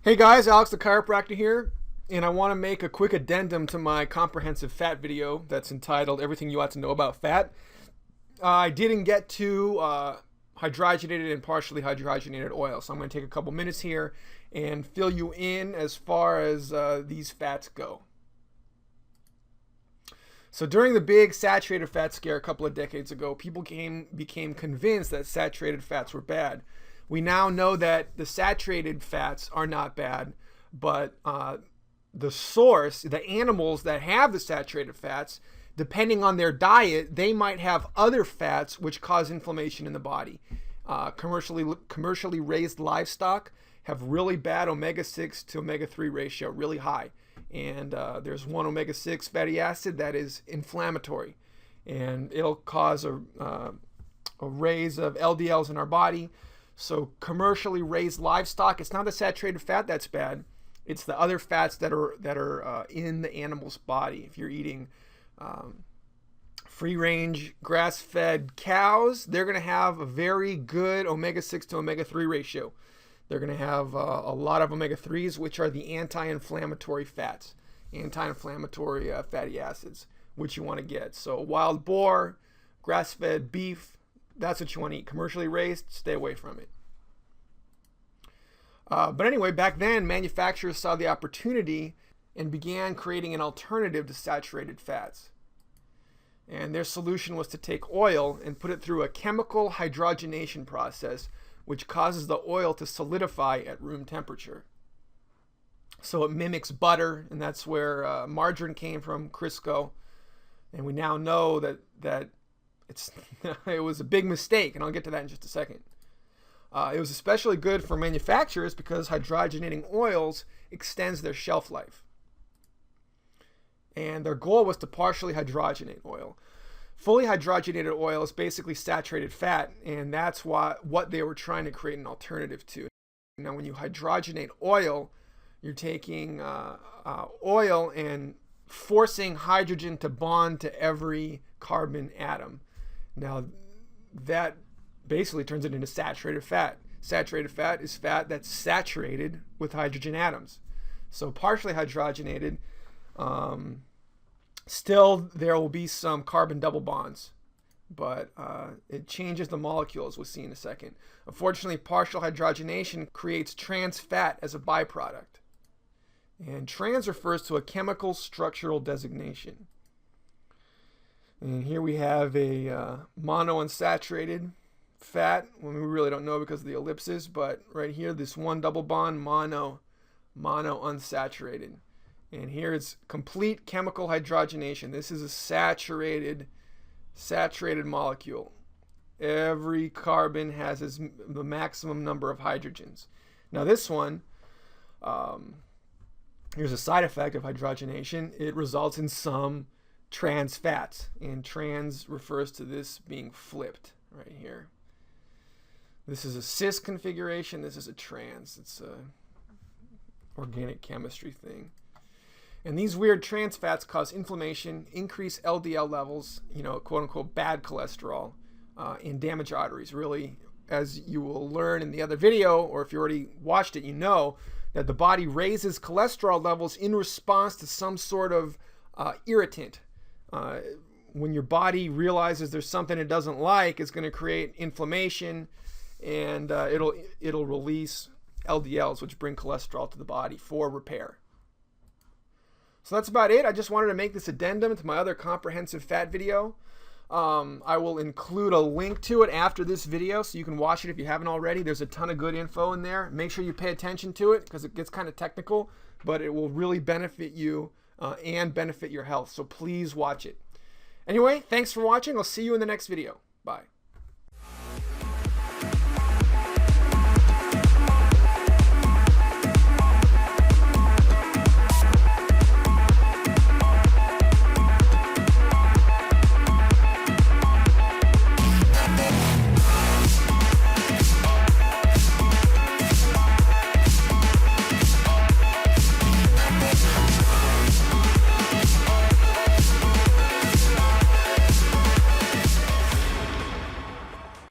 Hey guys, Alex the chiropractor here, and I want to make a quick addendum to my comprehensive fat video that's entitled Everything You Ought to Know About Fat. I didn't get to hydrogenated and partially hydrogenated oil, so I'm going to take a couple minutes here and fill you in as far as these fats go. So during the big saturated fat scare a couple of decades ago, people became convinced that saturated fats were bad. We now know that the saturated fats are not bad, but the source, the animals that have the saturated fats, depending on their diet, they might have other fats which cause inflammation in the body. Commercially raised livestock have really bad omega-6 to omega-3 ratio, really high. And there's one omega-6 fatty acid that is inflammatory, and it'll cause a raise of LDLs in our body. So commercially raised livestock, it's not the saturated fat that's bad. It's the other fats that are in the animal's body. If you're eating free-range grass-fed cows, they're going to have a very good omega-6 to omega-3 ratio. They're going to have a lot of omega-3s, which are the anti-inflammatory fats, anti-inflammatory fatty acids, which you want to get. So wild boar, grass-fed beef, that's what you want to eat. Commercially raised, stay away from it. But anyway, back then, manufacturers saw the opportunity and began creating an alternative to saturated fats. And their solution was to take oil and put it through a chemical hydrogenation process, which causes the oil to solidify at room temperature. So it mimics butter, and that's where margarine came from, Crisco. And we now know that it was a big mistake, and I'll get to that in just a second. It was especially good for manufacturers because hydrogenating oils extends their shelf life. And their goal was to partially hydrogenate oil. Fully hydrogenated oil is basically saturated fat, and that's what they were trying to create an alternative to. Now, when you hydrogenate oil, you're taking oil and forcing hydrogen to bond to every carbon atom. Now, that basically turns it into saturated fat. Saturated fat is fat that's saturated with hydrogen atoms. So partially hydrogenated, still there will be some carbon double bonds, but it changes the molecules, we'll see in a second. Unfortunately, partial hydrogenation creates trans fat as a byproduct. And trans refers to a chemical structural designation. And here we have a monounsaturated fat, when we really don't know because of the ellipses, but right here, this one double bond, monounsaturated. And here it's complete chemical hydrogenation. This is a saturated molecule. Every carbon has the maximum number of hydrogens. Now this one, here's a side effect of hydrogenation. It results in some trans fats, and trans refers to this being flipped right here. This is a cis configuration, this is a trans. It's a organic chemistry thing. And these weird trans fats cause inflammation, increase LDL levels, quote unquote bad cholesterol, and damage arteries. Really, as you will learn in the other video, or if you already watched it, you know that the body raises cholesterol levels in response to some sort of irritant. When your body realizes there's something it doesn't like, it's going to create inflammation, and it'll release LDLs, which bring cholesterol to the body for repair. So that's about it. I just wanted to make this addendum to my other comprehensive fat video. I will include a link to it after this video so you can watch it if you haven't already. There's a ton of good info in there. Make sure you pay attention to it because it gets kind of technical, but it will really benefit you and benefit your health. So please watch it. Anyway, thanks for watching. I'll see you in the next video. Bye.